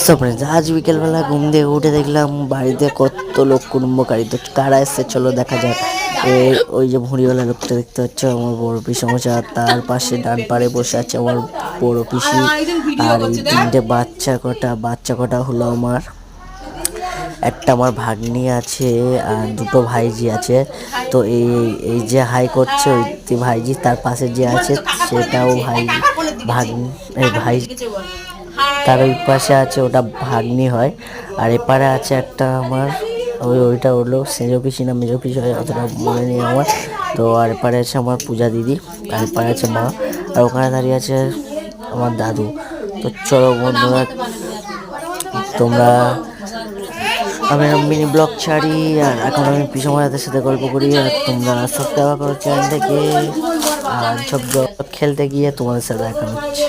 So friends, আজ বিকেলবেলা ঘুম দিয়ে উঠে দেখলাম বাড়িতে কত লোক কুটুম্বকারী। তো কারা এসছে চলো দেখা যাক। ওই যে ভুঁড়িওয়ালা লোকটা দেখতে পাচ্ছ আমার বড় পিসমশাই, তার পাশে ডান পাড়ে বসে আছে আমার বড় পিসি। আর এই তিনটে বাচ্চা কটা হলো আমার, একটা আমার ভাগ্নি আছে আর দুটো ভাইজি আছে। তো এই এই যে হাই করছে ওই ভাইজি, তার পাশে যে আছে সেটাও ভাগ্নি ভাই, তার ওই পাশে আছে ওটা ভাগ্নি হয়। আর এপারে আছে একটা আমার ওইটা হলো সেজো পিসি না মেজো পিসি হয়, অতটা মনে নেই আমার। তো আর এপারে আছে আমার পূজা দিদি, আর এপারে আছে মা, আর ওখানে দাঁড়িয়ে আছে আমার দাদু। তো চলো বন্ধুরা, তোমরা আমি মিনি ব্লগ ছাড়ি আর এখন আমি পিসমশাইদের সাথে গল্প করি, আর তোমরা সাবস্ক্রাইব করো চ্যানেলটাকে। আর সব খেলতে গিয়ে তোমাদের সাথে দেখা হচ্ছে।